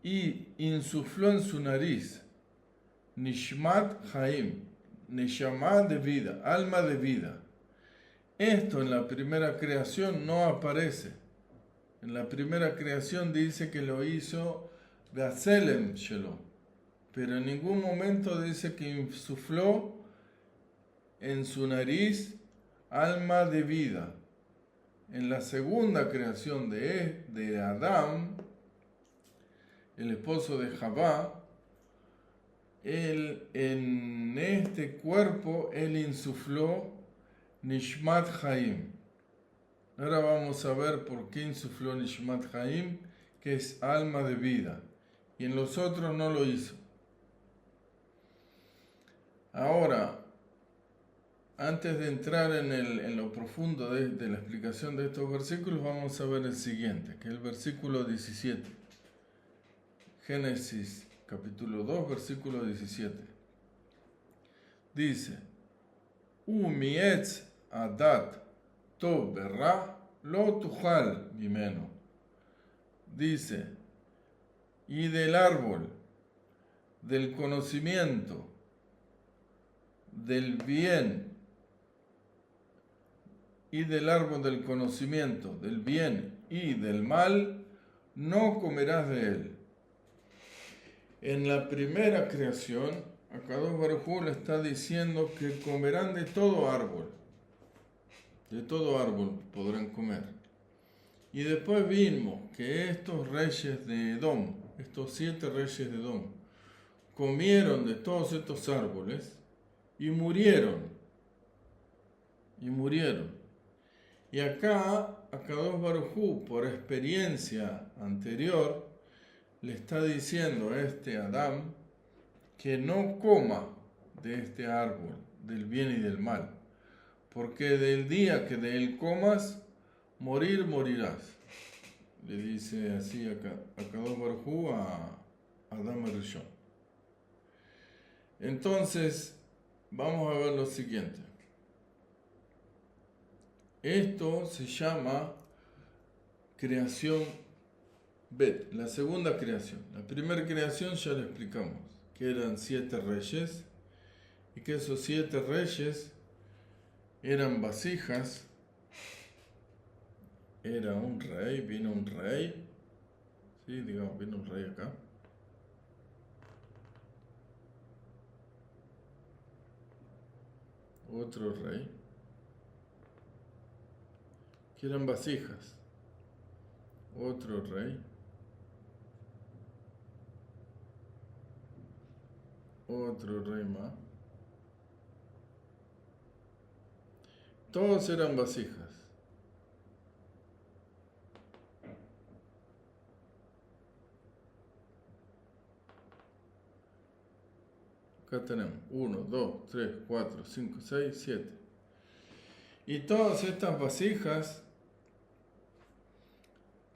y insufló en su nariz Nishmat Haim, Neshama de vida, alma de vida. Esto en la primera creación no aparece. En la primera creación dice que lo hizo Beazelem Shelo, pero en ningún momento dice que insufló en su nariz alma de vida. En la segunda creación de Adán, el esposo de Javá, en este cuerpo él insufló Nishmat Haim. Ahora vamos a ver por qué insufló Nishmat Haim, que es alma de vida, y en los otros no lo hizo. Ahora, antes de entrar en lo profundo de la explicación de estos versículos, vamos a ver el siguiente, que es el versículo 17. Génesis capítulo 2, versículo 17. Dice, Umietz adat tov berra lo tujal mimeno. Dice, y del árbol del conocimiento del bien y del árbol del conocimiento del bien y del mal no comerás de él. En la primera creación, Akadosh Baruj Hu le está diciendo que comerán de todo árbol podrán comer. Y después vimos que estos reyes de Edom, estos 7 reyes de Edom, comieron de todos estos árboles y murieron. Y murieron. Y acá, Akadosh Baruj Hu, por experiencia anterior, le está diciendo a este Adán que no coma de este árbol, del bien y del mal, porque del día que de él comas, morirás. Le dice así a Akadosh Baruj Hu a Adán Rishon. Entonces, vamos a ver lo siguiente. Esto se llama creación Bet, la segunda creación. La primera creación ya lo explicamos, que eran 7 reyes, y que esos 7 reyes eran vasijas. Era un rey, vino un rey, sí, digamos, vino un rey acá. Otro rey, que eran vasijas. Otro rey. Otro rey más. Todos eran vasijas. Acá tenemos 1, 2, 3, 4, 5, 6, 7. Y todas estas vasijas,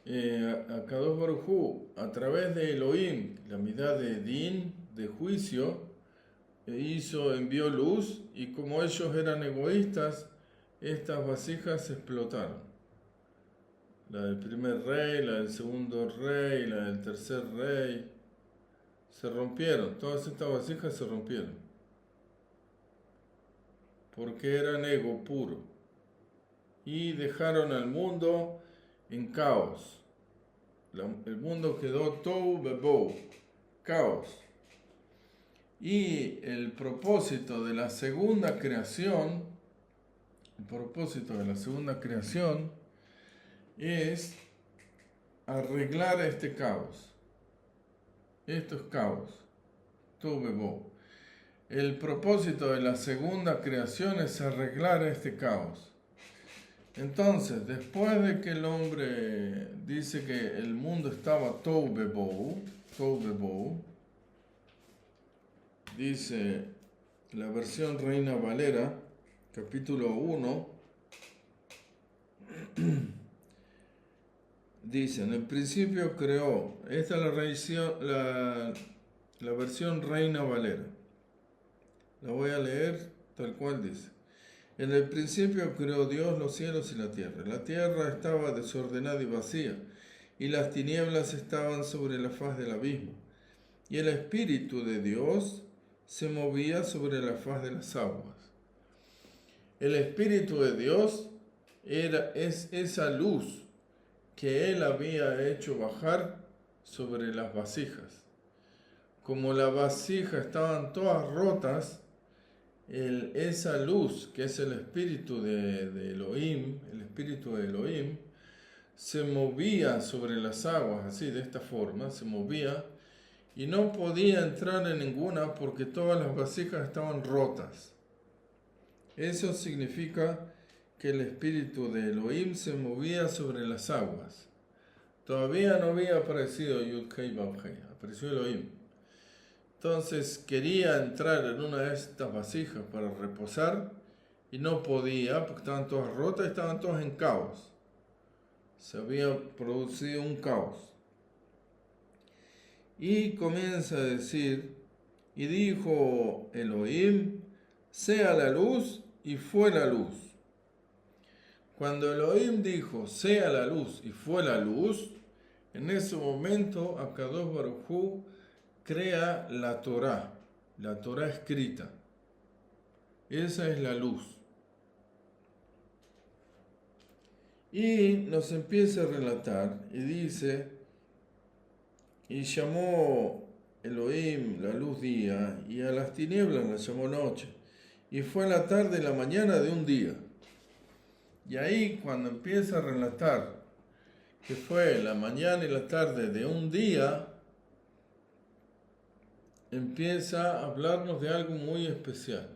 Akadosh Baruj Hu, a través de Elohim, la mitad de Din, de juicio, envió luz, y como ellos eran egoístas, estas vasijas explotaron. La del primer rey, la del segundo rey, la del tercer rey, se rompieron. Todas estas vasijas se rompieron, porque eran ego puro, y dejaron al mundo en caos. El mundo quedó tohu bebou, caos. Y el propósito de la segunda creación, es arreglar este caos. Esto es caos, tohu bebou. El propósito de la segunda creación es arreglar este caos. Entonces, después de que el hombre dice que el mundo estaba tohu bebou, dice la versión Reina Valera, capítulo 1, dice, en el principio creó, esta es la versión Reina Valera, la voy a leer tal cual dice. En el principio creó Dios los cielos y la tierra. La tierra estaba desordenada y vacía, y las tinieblas estaban sobre la faz del abismo. Y el Espíritu de Dios se movía sobre la faz de las aguas. El Espíritu de Dios es esa luz que Él había hecho bajar sobre las vasijas. Como las vasijas estaban todas rotas, esa luz, que es el espíritu de Elohim, el espíritu de Elohim, se movía sobre las aguas, así, de esta forma, se movía, y no podía entrar en ninguna porque todas las vasijas estaban rotas. Eso significa que el espíritu de Elohim se movía sobre las aguas. Todavía no había aparecido Yud-Hei Vav-Hei, apareció Elohim. Entonces quería entrar en una de estas vasijas para reposar y no podía porque estaban todas rotas y estaban todas en caos. Se había producido un caos. Y comienza a decir, y dijo Elohim, sea la luz, y fue la luz. Cuando Elohim dijo, sea la luz, y fue la luz, en ese momento Akadosh Baruj Hu crea la Torá escrita. Esa es la luz. Y nos empieza a relatar y dice, y llamó Elohim la luz día, y a las tinieblas las llamó noche, y fue la tarde y la mañana de un día. Y ahí cuando empieza a relatar que fue la mañana y la tarde de un día, empieza a hablarnos de algo muy especial.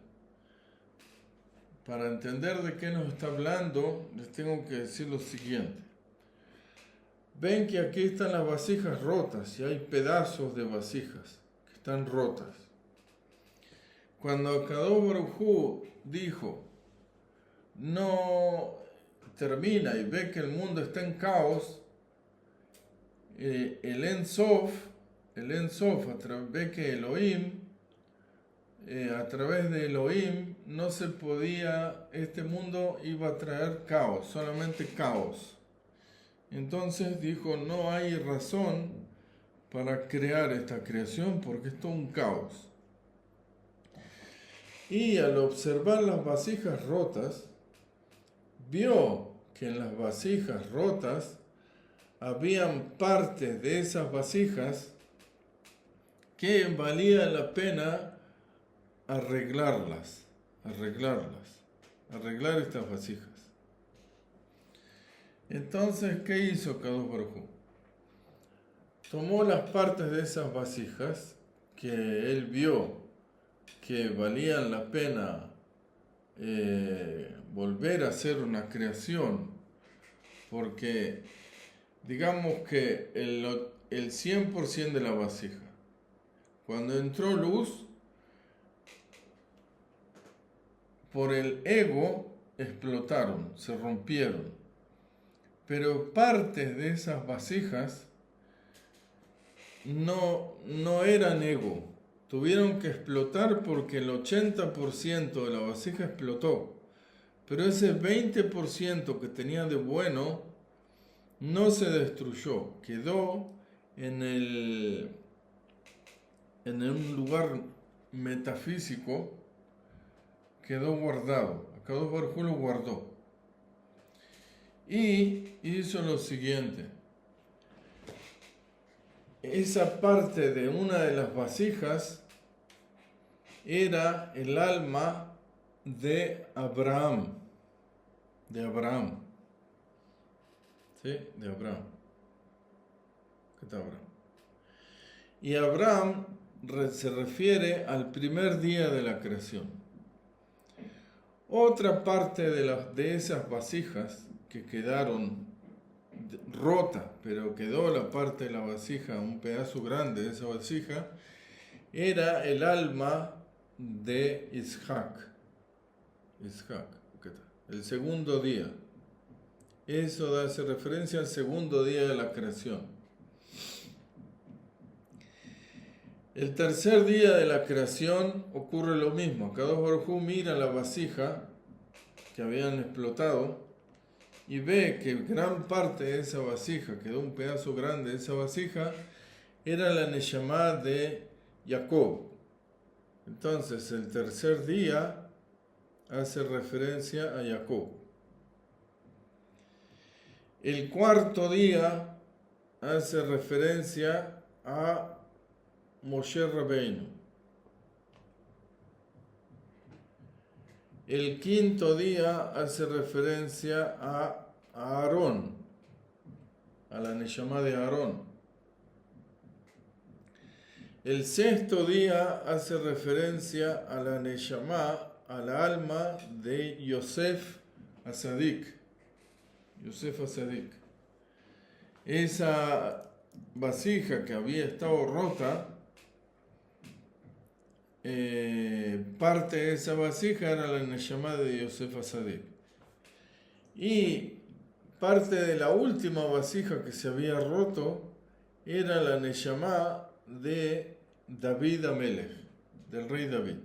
Para entender de qué nos está hablando, les tengo que decir lo siguiente. Ven que aquí están las vasijas rotas y hay pedazos de vasijas que están rotas. Cuando Akadosh Baruj Hu dijo, no termina y ve que el mundo está en caos, el En Sof, ve que Elohim, a través de Elohim, no se podía, este mundo iba a traer caos, solamente caos. Entonces dijo, no hay razón para crear esta creación porque es todo un caos. Y al observar las vasijas rotas, vio que en las vasijas rotas habían partes de esas vasijas que valía la pena arreglar estas vasijas. Entonces, ¿qué hizo Kadosh Baruj Hu? Tomó las partes de esas vasijas que él vio que valían la pena volver a hacer una creación, porque digamos que el 100% de la vasija, cuando entró luz, por el ego explotaron, se rompieron, pero partes de esas vasijas no eran ego, tuvieron que explotar porque el 80% de la vasija explotó, pero ese 20% que tenía de bueno no se destruyó, quedó en un lugar metafísico, quedó guardado. Akadosh Baruj Hu lo guardó. Y hizo lo siguiente. Esa parte de una de las vasijas era el alma de Abraham. ¿Sí? De Abraham. ¿Qué tal Abraham? Y Abraham se refiere al primer día de la creación. Otra parte de esas vasijas que quedaron rota, pero quedó la parte de la vasija, un pedazo grande de esa vasija, era el alma de Isaac, el segundo día. Eso hace referencia al segundo día de la creación. El tercer día de la creación ocurre lo mismo. Akadosh Baruj Hu mira la vasija que habían explotado y ve que gran parte de esa vasija, quedó un pedazo grande de esa vasija, era la Neshama de Jacob. Entonces el tercer día hace referencia a Jacob. El cuarto día hace referencia a Moshe Rabbeinu. El quinto día hace referencia a Aarón, a la Neshama de Aarón. El sexto día hace referencia a la Neshama, a la alma de Yosef Asadik. Esa vasija que había estado rota, parte de esa vasija era la Neshama de Yosef Asadik. Y parte de la última vasija que se había roto era la Neshama de David Amelech, del rey David.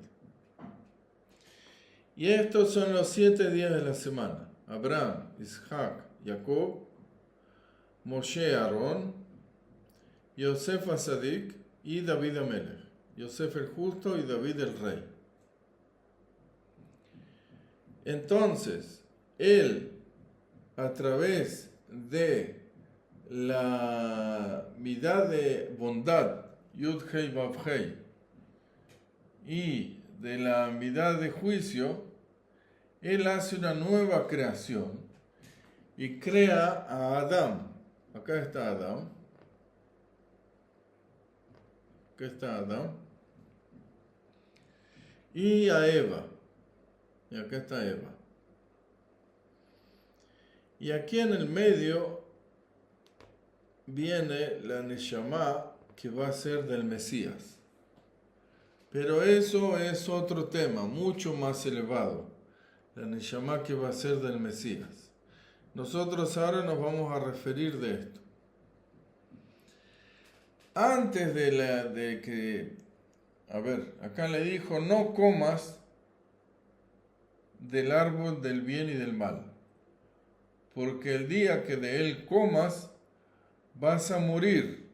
Y estos son los 7 días de la semana: Abraham, Isaac, Jacob, Moshe, Aarón, Yosef Asadik y David Amelech. Yosef el justo y David el rey. Entonces, él, a través de la midá de bondad, Yud Hei Vav Hei, y de la midá de juicio, él hace una nueva creación y crea a Adán. Acá está Adán. Acá está Adán. Y a Eva. Y acá está Eva. Y aquí en el medio viene la Neshama que va a ser del Mesías. Pero eso es otro tema, mucho más elevado. La Neshama que va a ser del Mesías. Nosotros ahora nos vamos a referir de esto. Antes de que, a ver, acá le dijo, no comas del árbol del bien y del mal, porque el día que de él comas, vas a morir.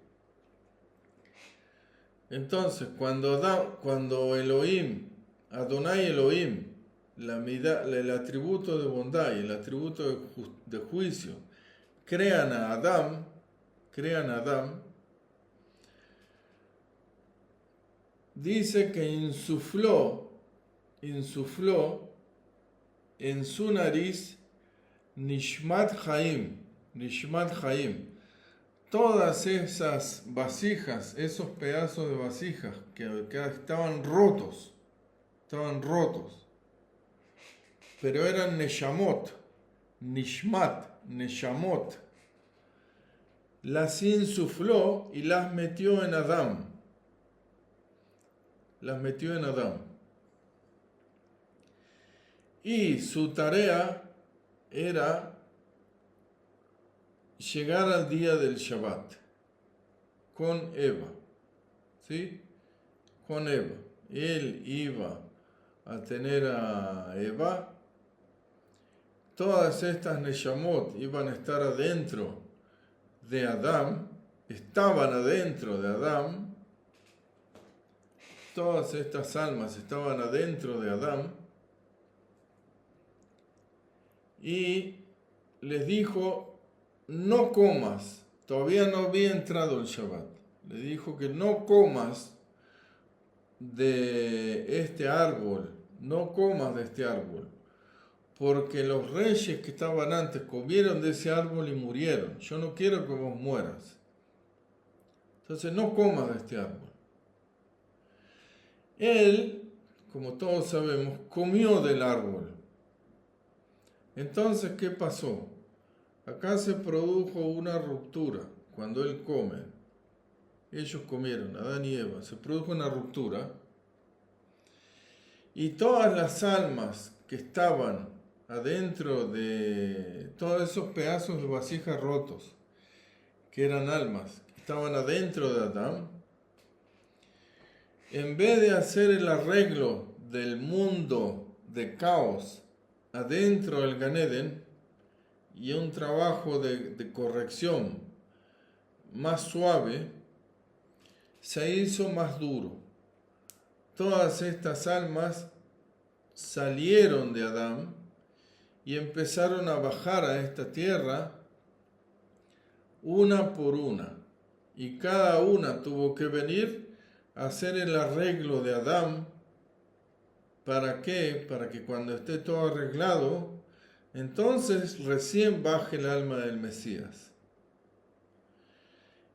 Entonces, cuando Elohim, Adonai Elohim, el atributo de bondad y el atributo de juicio, crean a Adán, dice que insufló en su nariz Nishmat Chaim, todas esas vasijas, esos pedazos de vasijas que estaban rotos, pero eran Neshamot, Neshamot, las insufló y las metió en Adán. Y su tarea era llegar al día del Shabbat con Eva, ¿sí? Con Eva. Él iba a tener a Eva. Todas estas Neshamot iban a estar adentro de Adán, estaban adentro de Adán. Todas estas almas estaban adentro de Adán. Y les dijo, no comas, todavía no había entrado el Shabbat. Le dijo que no comas de este árbol, porque los reyes que estaban antes comieron de ese árbol y murieron. Yo no quiero que vos mueras. Entonces no comas de este árbol. Él, como todos sabemos, comió del árbol. Entonces, ¿qué pasó? Acá se produjo una ruptura cuando él come. Ellos comieron, Adán y Eva, se produjo una ruptura. Y todas las almas que estaban adentro de todos esos pedazos de vasijas rotos, que eran almas, que estaban adentro de Adán, en vez de hacer el arreglo del mundo de caos adentro del Gan Eden y un trabajo de corrección más suave, se hizo más duro. Todas estas almas salieron de Adán y empezaron a bajar a esta tierra una por una, y cada una tuvo que venir a hacer el arreglo de Adán. ¿Para qué? Para que cuando esté todo arreglado, entonces recién baje el alma del Mesías.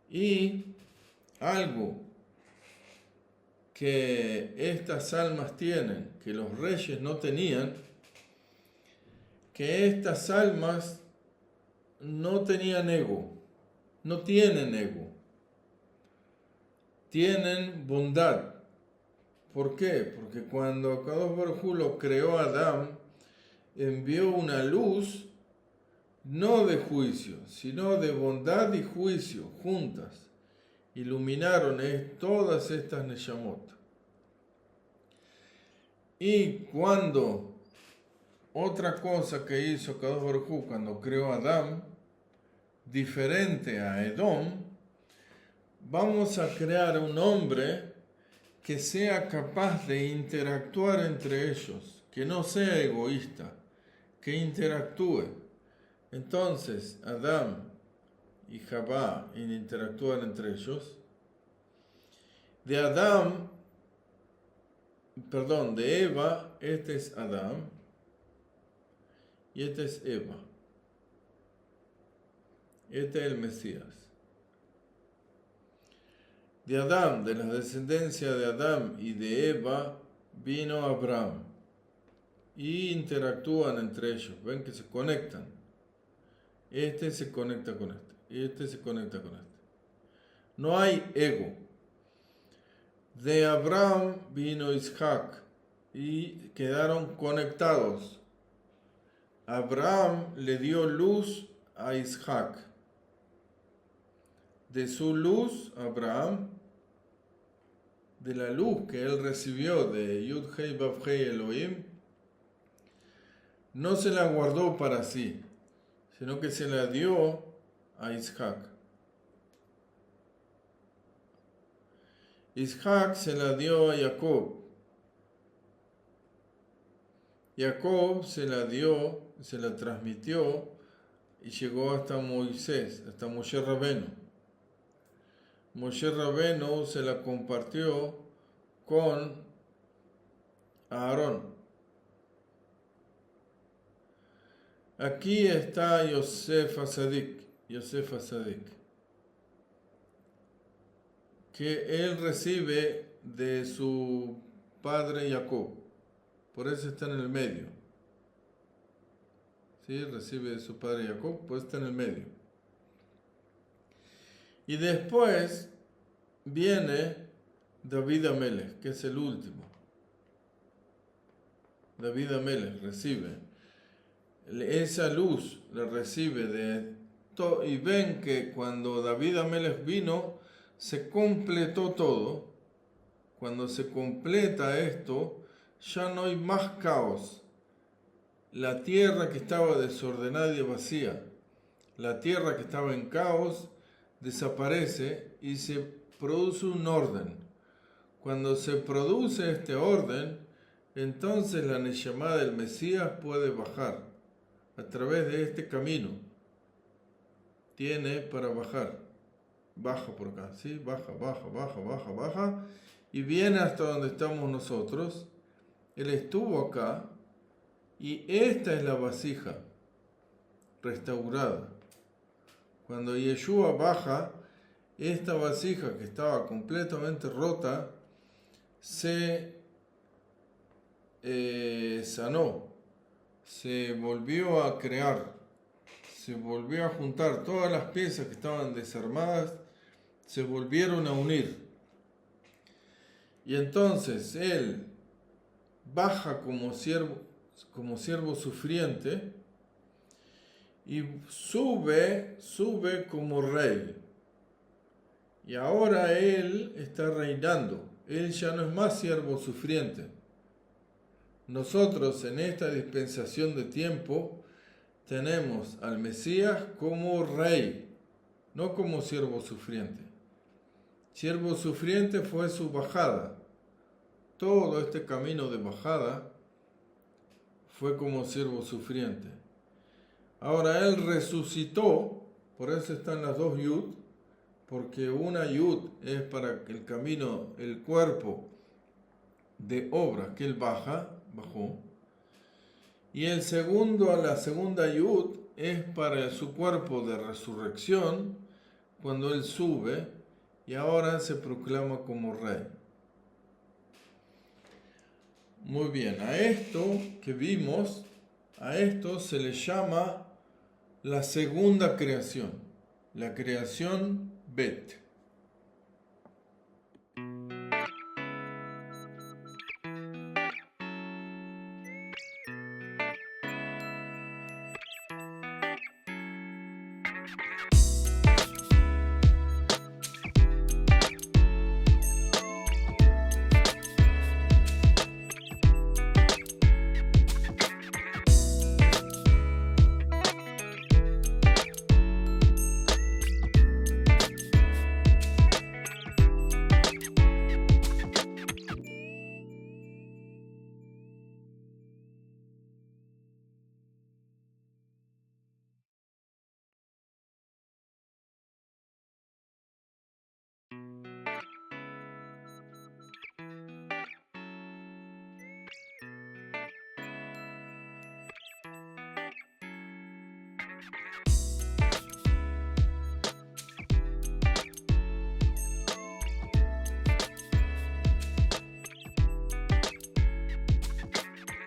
Y algo que estas almas tienen, que los reyes no tenían, que estas almas no tenían ego, no tienen ego, tienen bondad. ¿Por qué? Porque cuando Akadosh Baruj Hu lo creó a Adán, envió una luz no de juicio, sino de bondad y juicio juntas. Iluminaron todas estas Neshamot. Y cuando otra cosa que hizo Akadosh Baruj Hu cuando creó a Adán, diferente a Edom, vamos a crear un hombre que sea capaz de interactuar entre ellos, que no sea egoísta, que interactúe. Entonces, Adán y Jabá interactúan entre ellos. De Eva, este es Adán y este es Eva. Este es el Mesías. De Adán, de la descendencia de Adán y de Eva, vino Abraham. Y interactúan entre ellos. Ven que se conectan. Este se conecta con este. Este se conecta con este. No hay ego. De Abraham vino Isaac. Y quedaron conectados. Abraham le dio luz a Isaac. De su luz, Abraham, de la luz que él recibió de Yud-Hei Vav-Hei Elohim, no se la guardó para sí, sino que se la dio a Isaac. Isaac se la dio a Jacob. Jacob se la dio, se la transmitió y llegó hasta Moisés, hasta Moshe Rabenu. Moshe Rabenu se la compartió con Aarón. Aquí está Yosef Hasadik, que él recibe de su padre Jacob, por eso está en el medio. ¿Sí? Recibe de su padre Jacob, pues está en el medio. Y después viene David Amelech, que es el último. David Amelech recibe esa luz, la recibe de todo. Y ven que cuando David Amelech vino, se completó todo. Cuando se completa esto, ya no hay más caos. La tierra que estaba desordenada y vacía, la tierra que estaba en caos, desaparece y se produce un orden. Cuando se produce este orden, entonces la Neshama del Mesías puede bajar a través de este camino. Tiene para bajar. Baja por acá, ¿sí? Baja. Y viene hasta donde estamos nosotros. Él estuvo acá. Y esta es la vasija restaurada. Cuando Yeshua baja, esta vasija que estaba completamente rota se sanó, se volvió a crear, se volvió a juntar. Todas las piezas que estaban desarmadas se volvieron a unir. Y entonces él baja como siervo sufriente y sube como rey. Y ahora él está reinando. Él ya no es más siervo sufriente. Nosotros en esta dispensación de tiempo tenemos al Mesías como rey, no como siervo sufriente. Siervo sufriente fue su bajada. Todo este camino de bajada fue como siervo sufriente. Ahora él resucitó, por eso están las dos yud, porque una yud es para el camino, el cuerpo de obra que él bajó, y el segundo, la segunda yud es para su cuerpo de resurrección, cuando él sube y ahora se proclama como rey. Muy bien, a esto que vimos, a esto se le llama la segunda creación, la creación Bet.